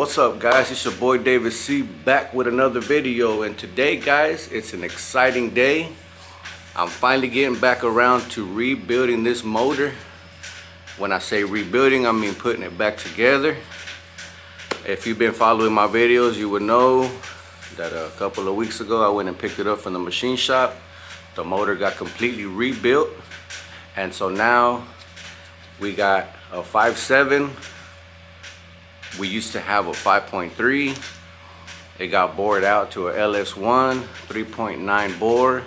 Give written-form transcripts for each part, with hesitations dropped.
What's up, guys? It's your boy David C back with another video, and today, guys, it's an exciting day. I'm finally getting back around to rebuilding this motor. When I say rebuilding, I mean putting it back together. If you've been following my videos, you would know that a couple of weeks ago I went and picked it up from the machine shop. The motor got completely rebuilt, and so now we got a 5.7. We used to have a 5.3. It got bored out to a ls1 3.9 bore.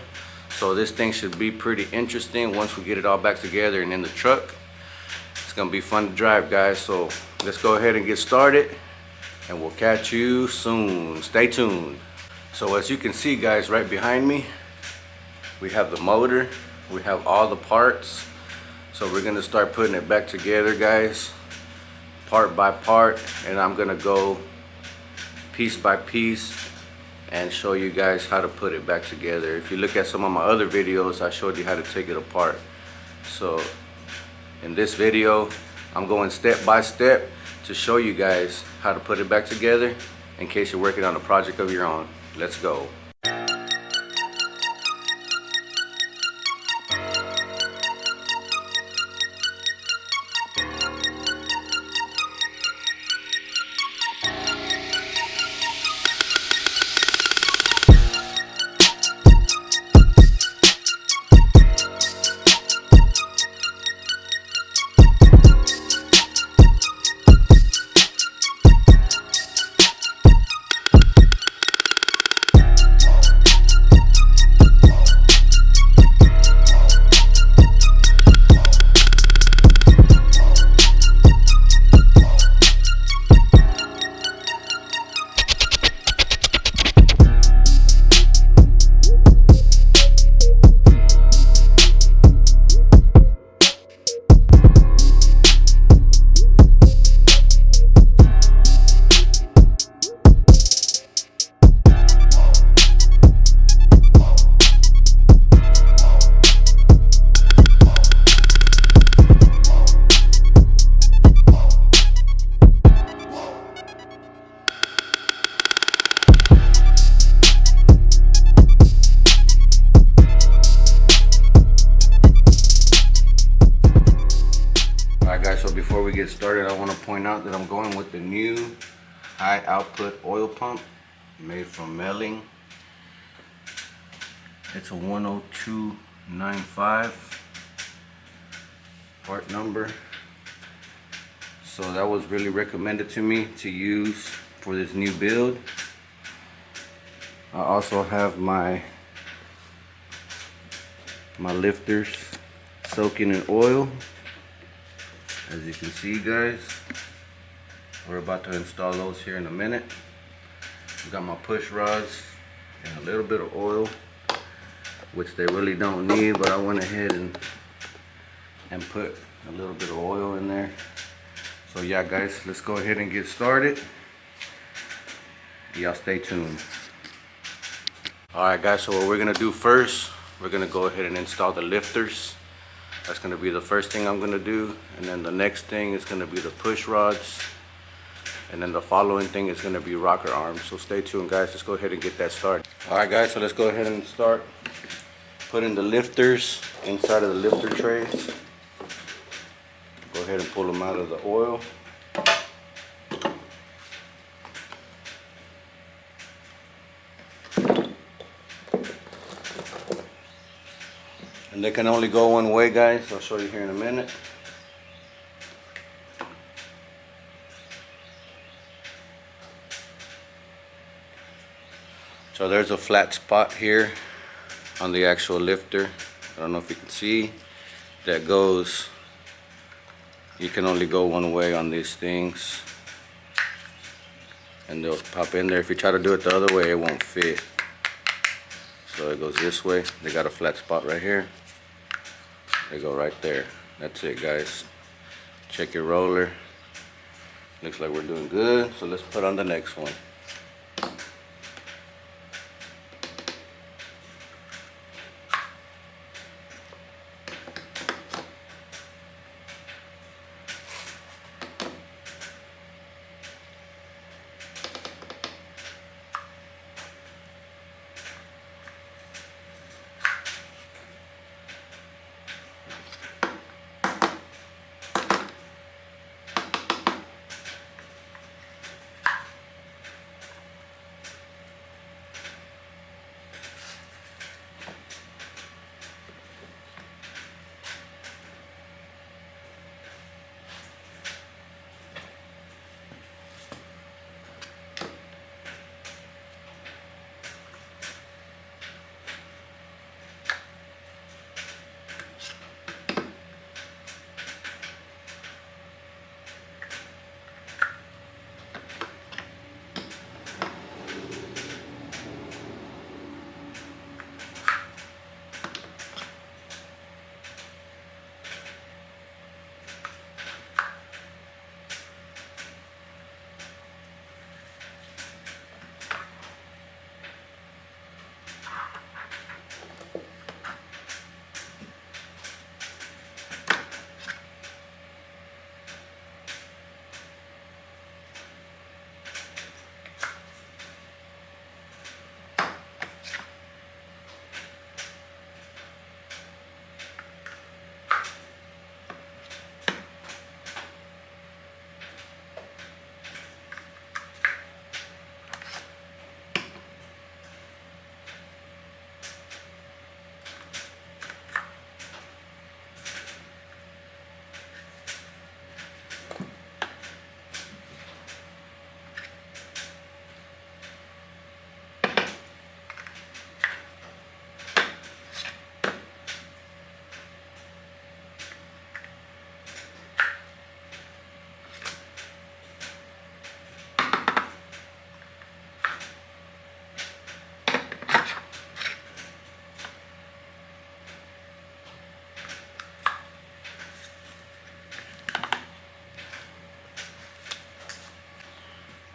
So this thing should be pretty interesting once we get it all back together and in the truck. It's gonna be fun to drive, guys. So let's go ahead and get started, and we'll catch you soon. Stay tuned. So as you can see, guys, right behind me, we have the motor. We have all the parts. So we're gonna start putting it back together, guys, part by part, and I'm gonna go piece by piece and show you guys how to put it back together. If you look at some of my other videos, I showed you how to take it apart. So in this video, I'm going step by step to show you guys how to put it back together in case you're working on a project of your own. Let's go. So before we get started, I want to point out that I'm going with the new high output oil pump made from Melling. It's a 10295 part number. So that was really recommended to me to use for this new build. I also have my lifters soaking in oil. As you can see, guys, we're about to install those here in a minute. I've got my push rods and a little bit of oil, which they really don't need, but I went ahead and put a little bit of oil in there. So yeah, guys, let's go ahead and get started. Y'all stay tuned. Alright, guys, so what we're gonna do first, we're gonna go ahead and install the lifters. That's going to be the first thing I'm going to do, and then the next thing is going to be the push rods, and then the following thing is going to be rocker arms. So stay tuned, guys. Let's go ahead and get that started. Alright, guys, so let's go ahead and start putting the lifters inside of the lifter trays. Go ahead and pull them out of the oil. And they can only go one way, guys. I'll show you here in a minute. So there's a flat spot here on the actual lifter. I don't know if you can see. That goes, you can only go one way on these things. And they'll pop in there. If you try to do it the other way, it won't fit. So it goes this way. They got a flat spot right here. They go right there. That's it, guys. Check your roller. Looks like we're doing good. So let's put on the next one.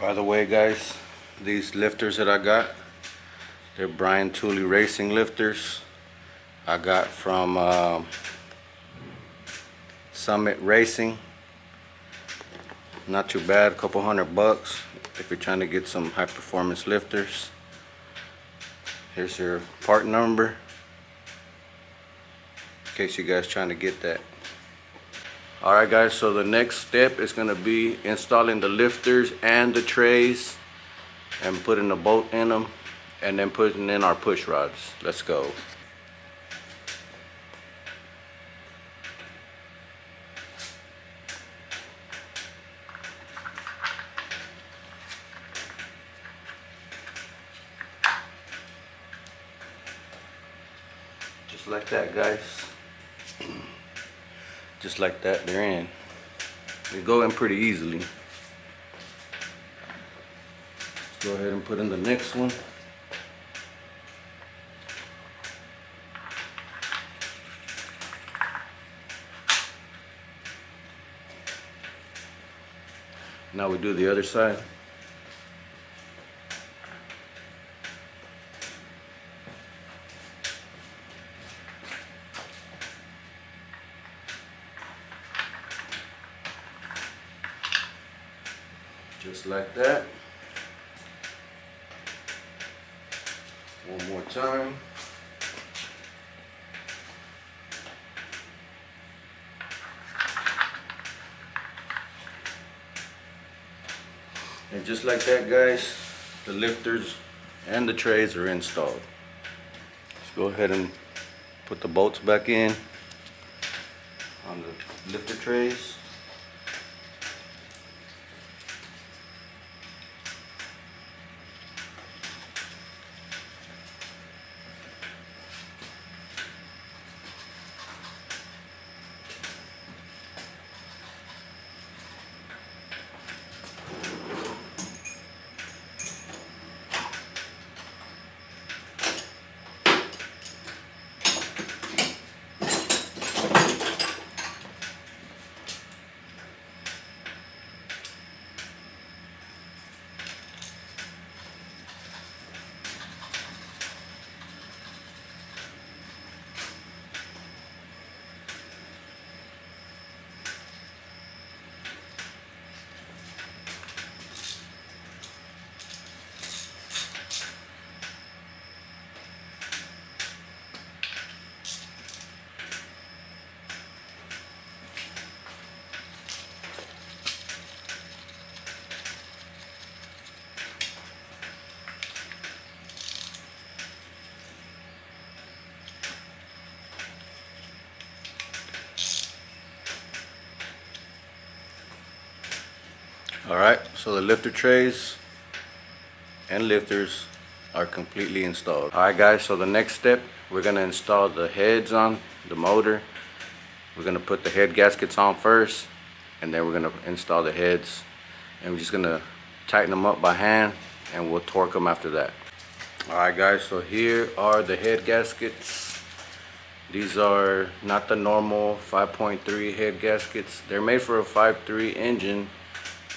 By the way, guys, these lifters that I got, they're Brian Tooley racing lifters. I got from Summit Racing. Not too bad, a couple $100 if you're trying to get some high performance lifters. Here's your part number in case you guys trying to get that. Alright guys, so the next step is going to be installing the lifters and the trays and putting the bolt in them and then putting in our push rods. Let's go. Just like that, guys. Just like that, they're in. They go in pretty easily. Let's go ahead and put in the next one. Now we do the other side. Just like that. One more time. And just like that, guys, the lifters and the trays are installed. Let's go ahead and put the bolts back in on the lifter trays. Alright, so the lifter trays and lifters are completely installed. Alright guys, so the next step, we're going to install the heads on the motor. We're going to put the head gaskets on first, and then we're going to install the heads. And we're just going to tighten them up by hand, and we'll torque them after that. Alright guys, so here are the head gaskets. These are not the normal 5.3 head gaskets. They're made for a 5.3 engine,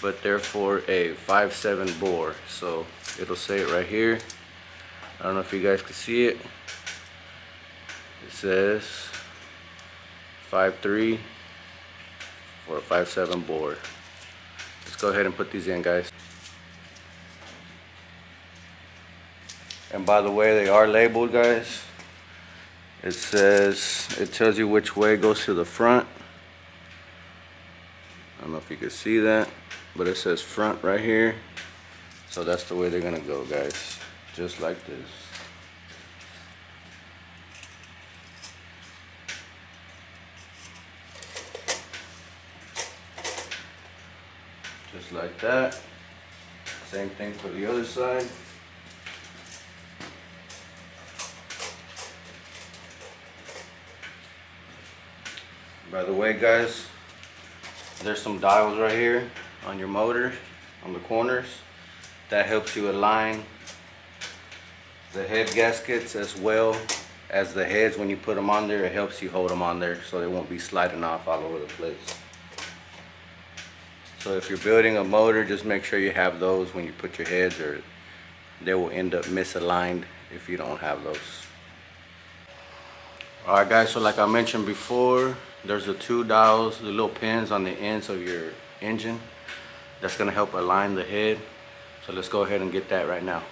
but they're for a 5.7 bore. So it'll say it right here. I don't know if you guys can see it. It says 5.3 or a 5.7 bore. Let's go ahead and put these in, guys. And by the way, they are labeled, guys. It tells you which way goes to the front. I don't know if you can see that, but it says front right here. So that's the way they're gonna go, guys. Just like this. Just like that. Same thing for the other side. By the way, guys, there's some dials right here on your motor, on the corners. That helps you align the head gaskets as well as the heads. When you put them on there, it helps you hold them on there so they won't be sliding off all over the place. So if you're building a motor, just make sure you have those when you put your heads, or they will end up misaligned if you don't have those. Alright guys, so like I mentioned before, there's the two dials, the little pins on the ends of your engine. That's going to help align the head. So let's go ahead and get that right now.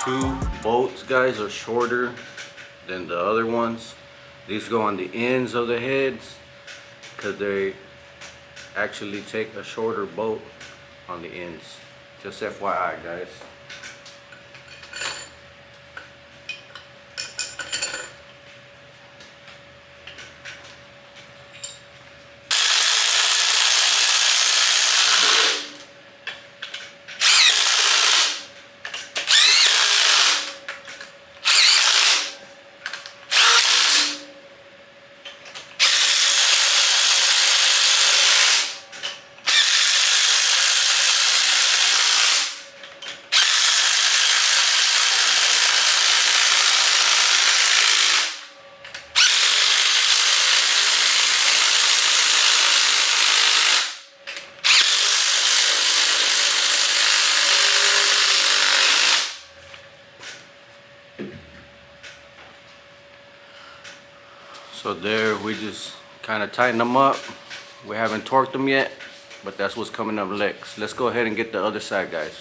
Two bolts, guys, are shorter than the other ones. These go on the ends of the heads because they actually take a shorter bolt on the ends. Just FYI, guys. So there, we just kind of tighten them up. We haven't torqued them yet, but that's what's coming up next. Let's go ahead and get the other side, guys.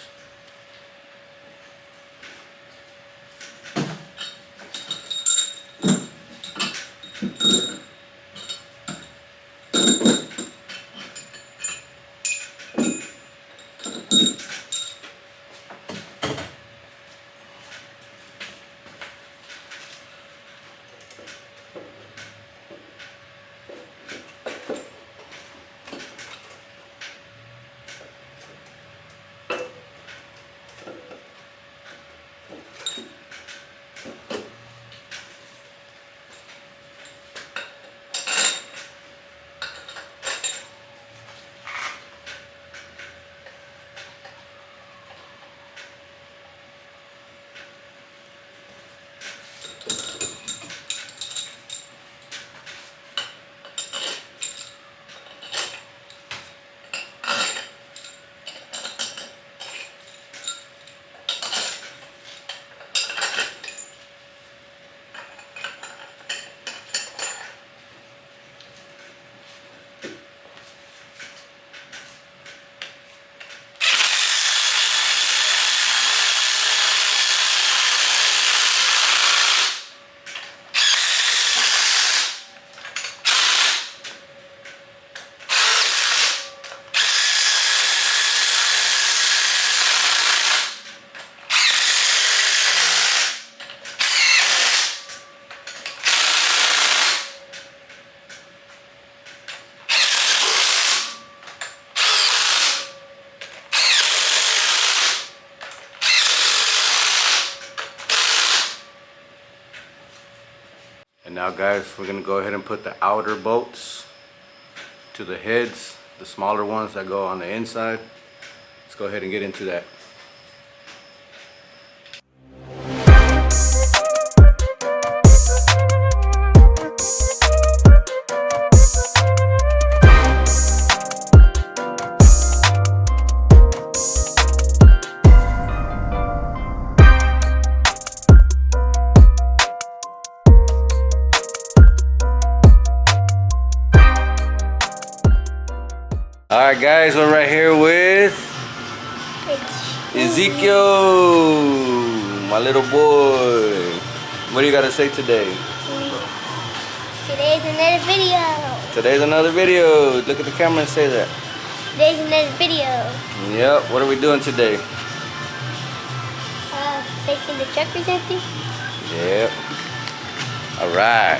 And now, guys, we're gonna go ahead and put the outer bolts to the heads, the smaller ones that go on the inside. Let's go ahead and get into that. Alright guys, we're right here with Ezekiel, my little boy. What do you got to say today? Today's another video. Today's another video. Look at the camera and say that. Today's another video. Yep. What are we doing today? Making the truck or something? Yep. All right.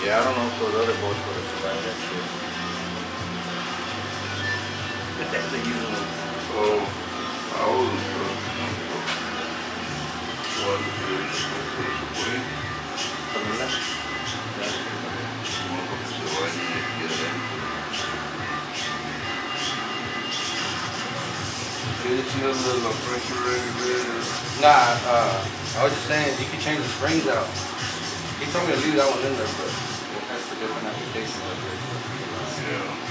Yeah, I don't know if those other boats would have survived that shit. That's the used one. Oh, I was one Nah, I was just saying you can change the springs out. He told me to leave that one in there, but that's a different application of it. yeah.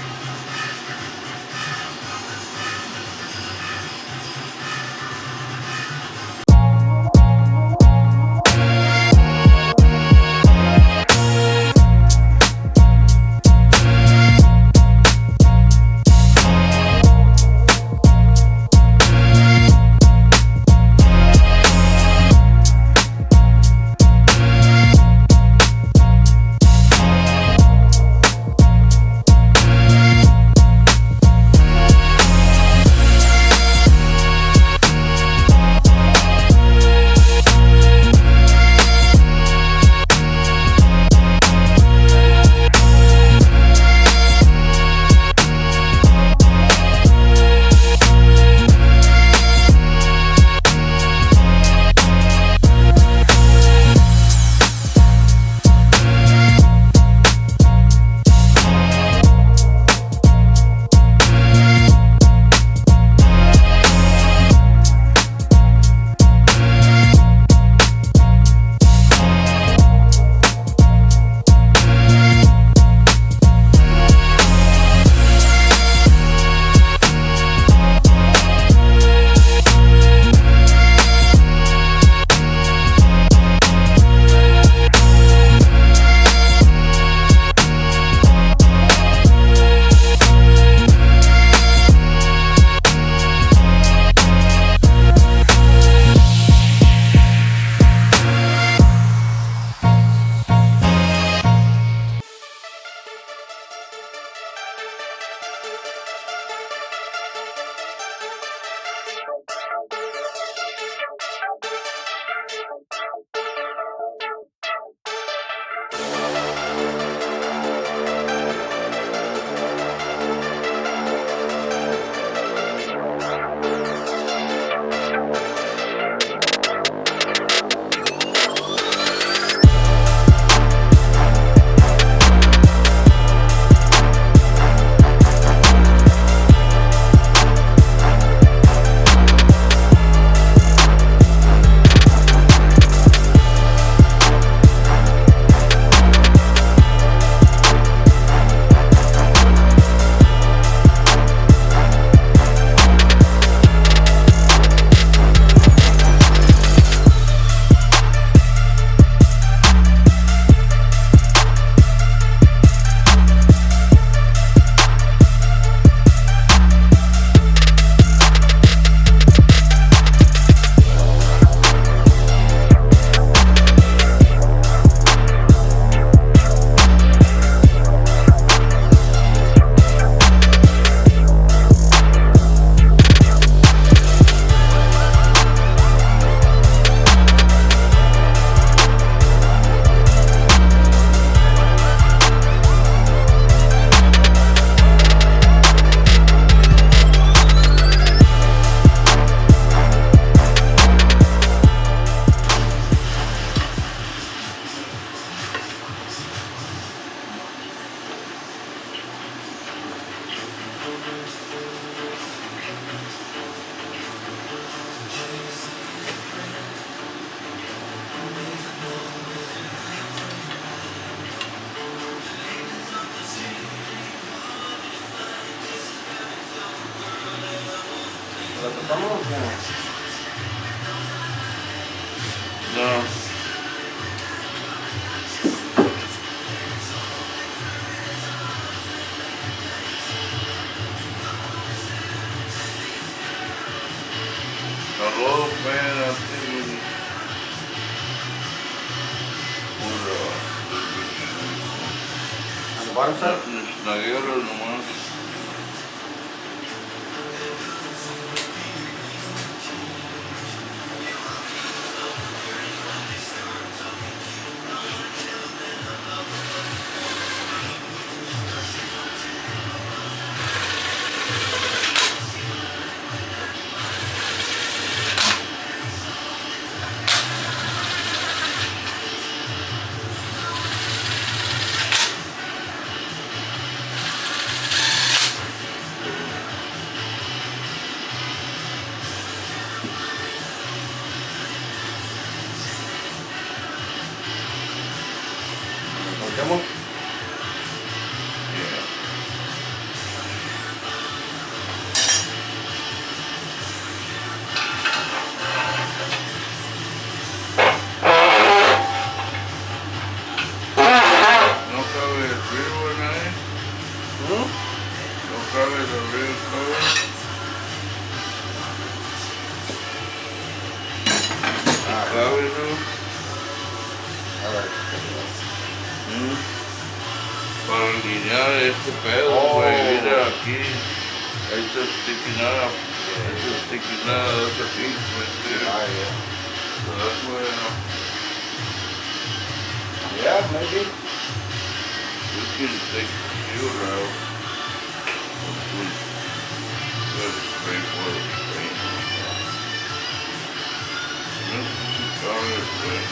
No. Hello, man. I'm thinking On the bottom side? Snagueros nomás. Demo? Yeah. No cabe el frío en ahí. No cabe el real cover. Cabe, ¿no? Para alinear este pedo, güey, mira aquí. Ahí está sticking up. It's sticking out. That's a piece right there. So that's where Yeah, maybe. we can take the shield out. That's straightforward. This is the color, güey.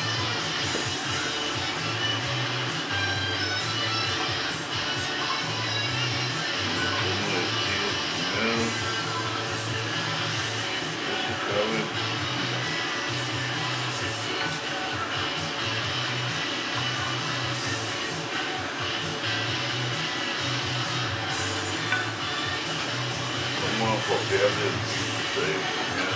Vamos a copiar el piso ahí primero.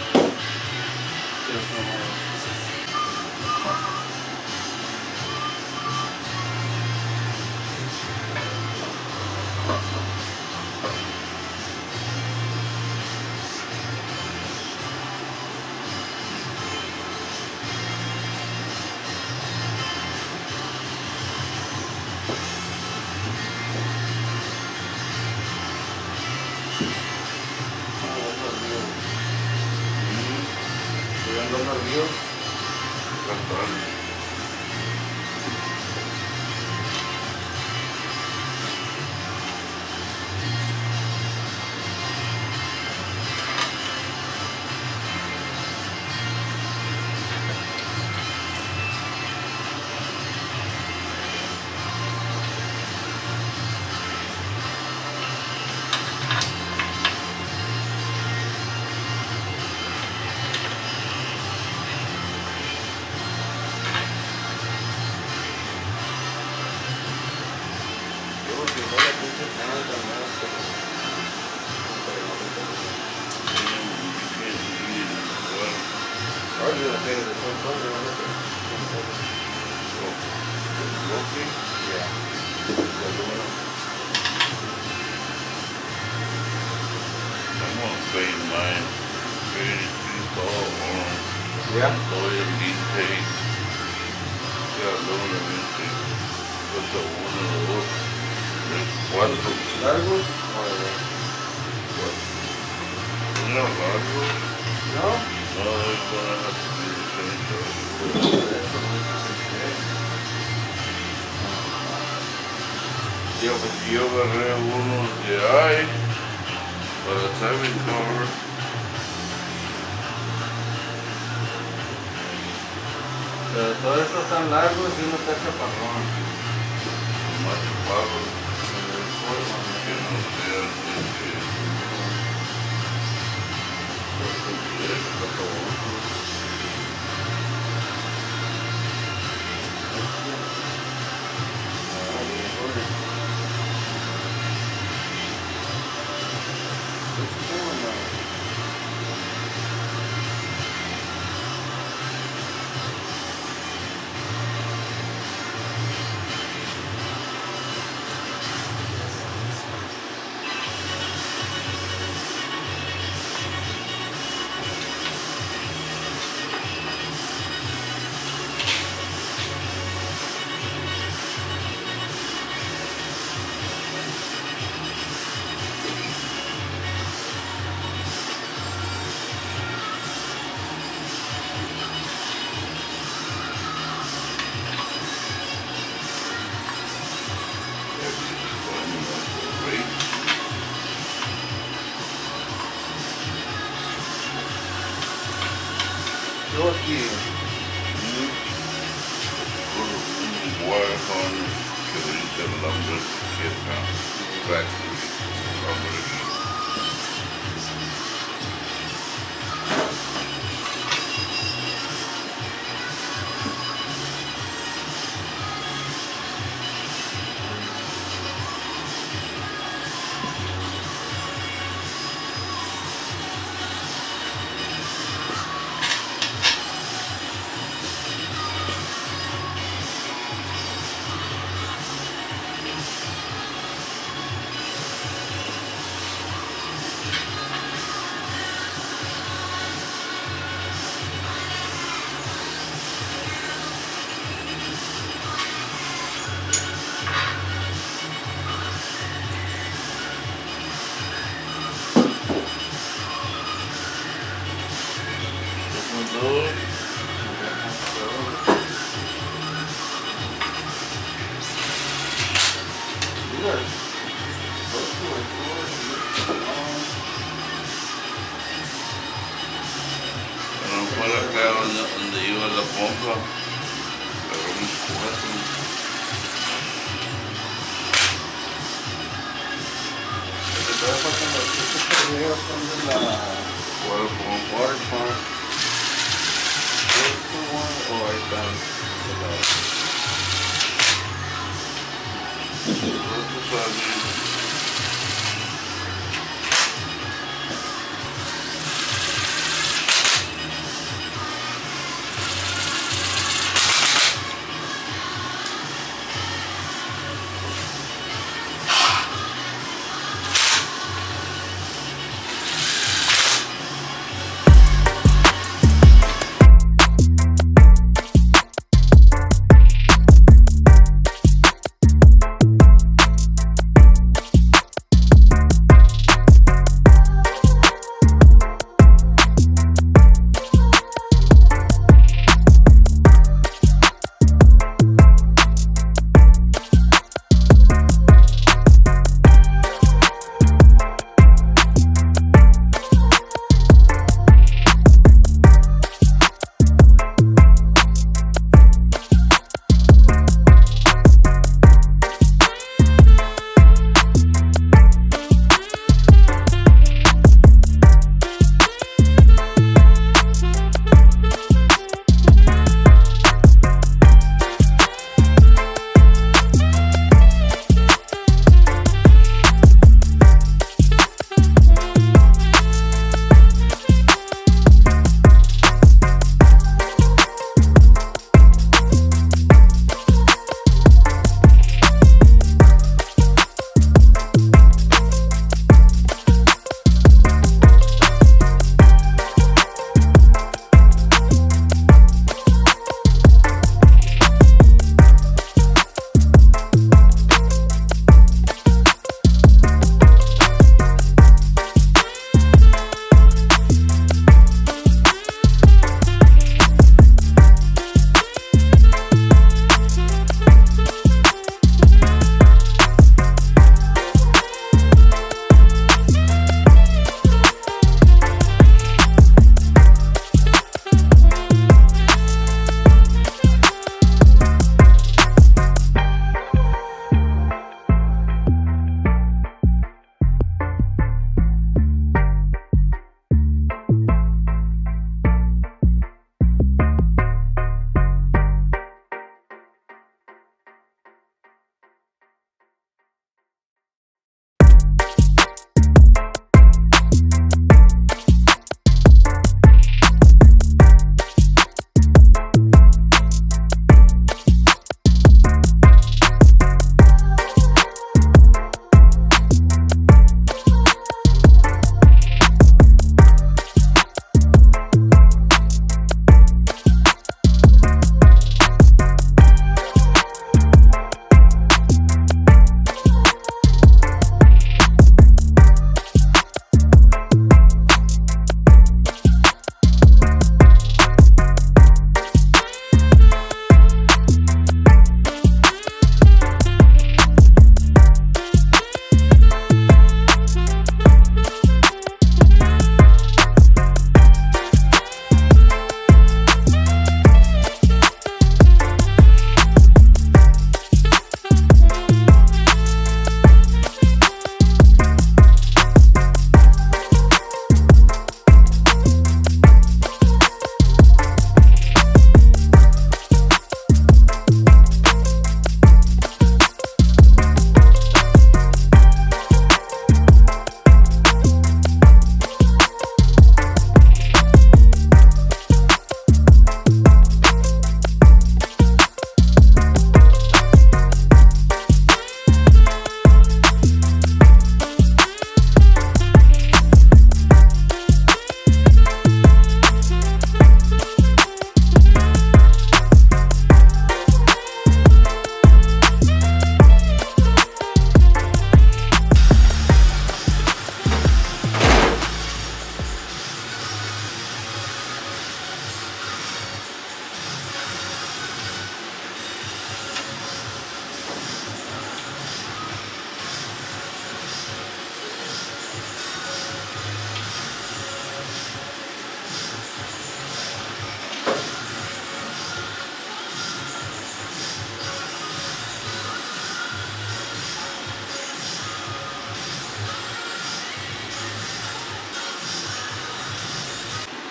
Yeah. Soy el intake. Ya luego cuesta uno o dos, tres, cuatro. ¿Largos? No, largo. No. No, it's gonna have to be the same size. Yo agarré unos de ahí para timing cover. Pero todos estos están largos y uno está chaparrón. Más pago que no sean yo aquí. Un wire harness que brinca el alambre que está factory. Alambre aquí. Para acá donde iba la pompa, agarramos 4. Water pump. This one or I done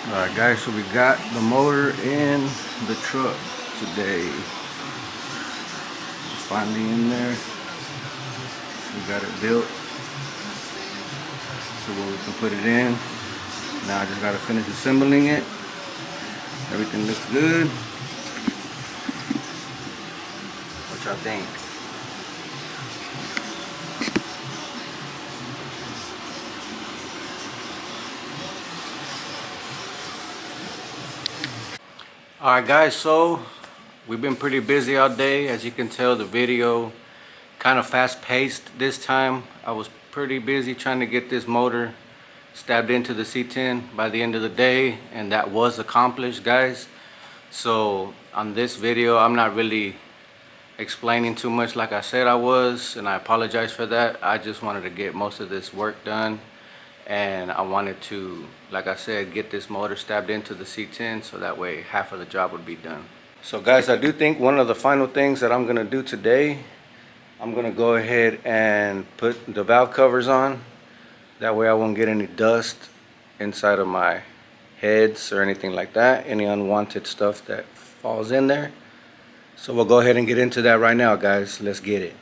Alright guys, so we got the motor in the truck today. It's finally in there. We got it built so where we can put it in. Now I just gotta finish assembling it. Everything looks good. What y'all think? Alright guys, so we've been pretty busy all day. As you can tell, the video kind of fast paced this time. I was pretty busy trying to get this motor stabbed into the C10 by the end of the day, and that was accomplished, guys. So on this video, I'm not really explaining too much like I said I was, and I apologize for that. I just wanted to get most of this work done, and I wanted to, like I said, get this motor stabbed into the C10 so that way half of the job would be done. So guys, I do think one of the final things that I'm gonna do today, I'm gonna go ahead and put the valve covers on. That way I won't get any dust inside of my heads or anything like that, any unwanted stuff that falls in there. So we'll go ahead and get into that right now, guys. Let's get it.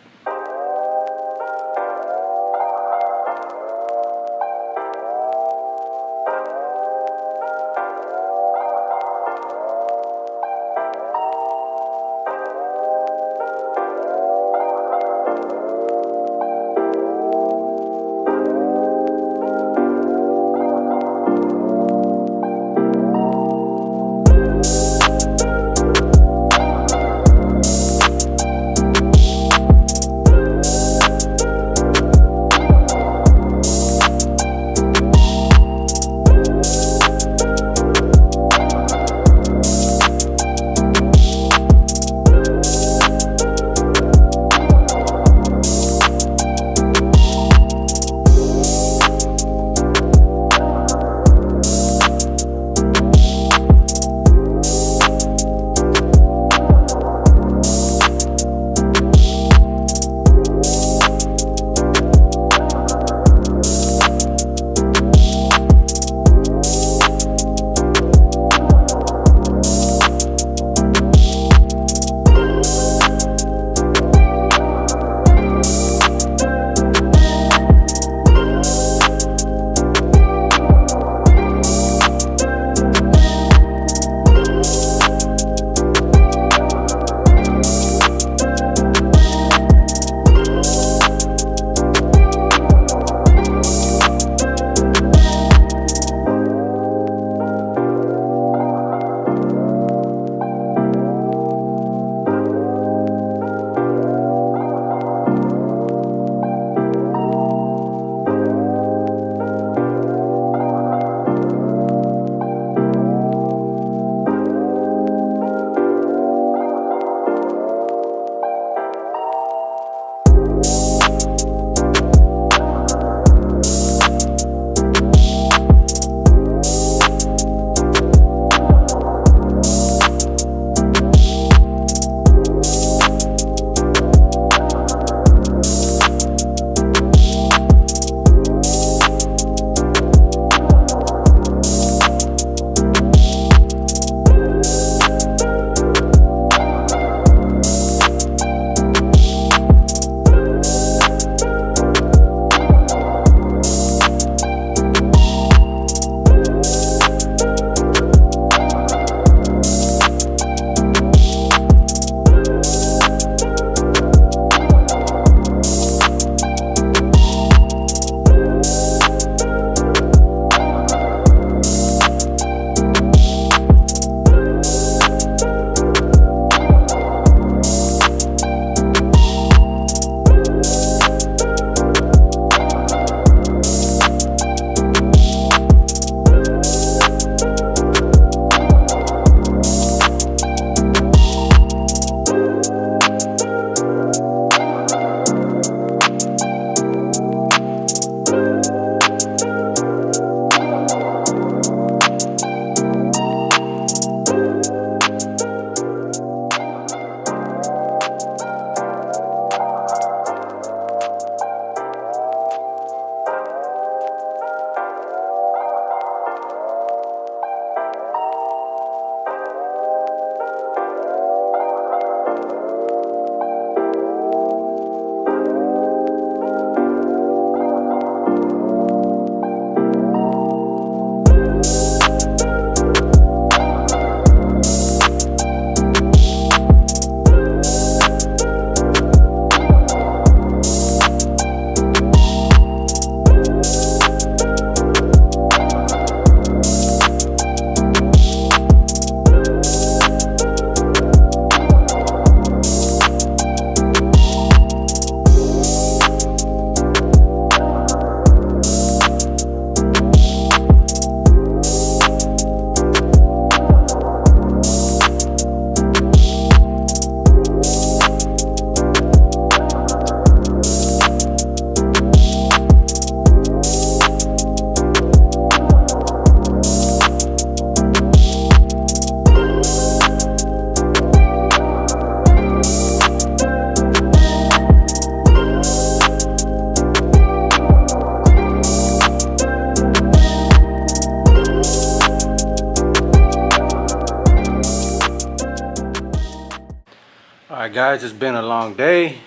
Alright guys, it's been a long day,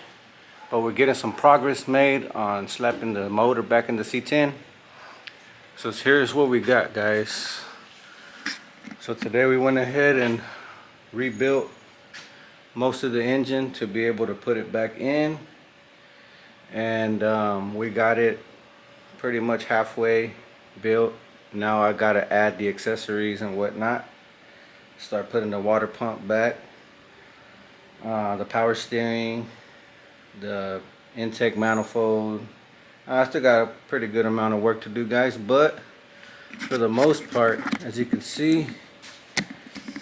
but we're getting some progress made on slapping the motor back in the C10. So here's what we got, guys. So today we went ahead and rebuilt most of the engine to be able to put it back in, and we got it pretty much halfway built. Now I gotta add the accessories and whatnot, start putting the water pump back, the power steering, the intake manifold. I still got a pretty good amount of work to do, guys, but for the most part, as you can see,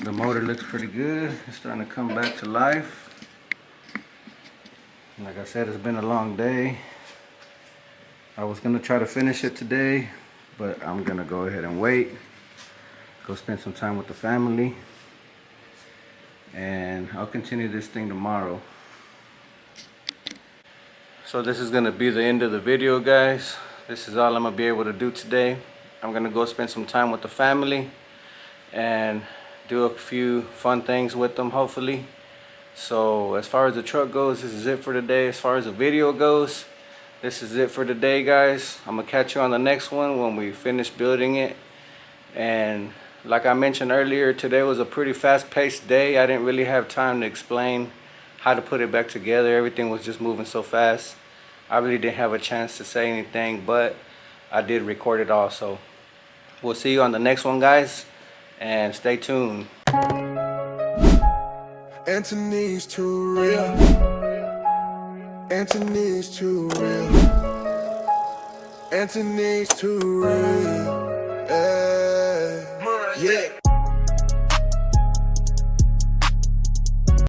the motor looks pretty good. It's starting to come back to life. Like I said, it's been a long day. I was gonna try to finish it today, but I'm gonna go ahead and wait, go spend some time with the family, and I'll continue this thing tomorrow. So this is gonna be the end of the video, guys. This is all I'm gonna be able to do today. I'm gonna go spend some time with the family and do a few fun things with them, hopefully. So as far as the truck goes, this is it for today. As far as the video goes, this is it for today, guys. I'm gonna catch you on the next one when we finish building it. And like I mentioned earlier, today was a pretty fast-paced day. I didn't really have time to explain how to put it back together. Everything was just moving so fast. I really didn't have a chance to say anything, but I did record it all. So we'll see you on the next one, guys, and stay tuned. Anthony's too real. Anthony's too real. Anthony's too real. Yeah.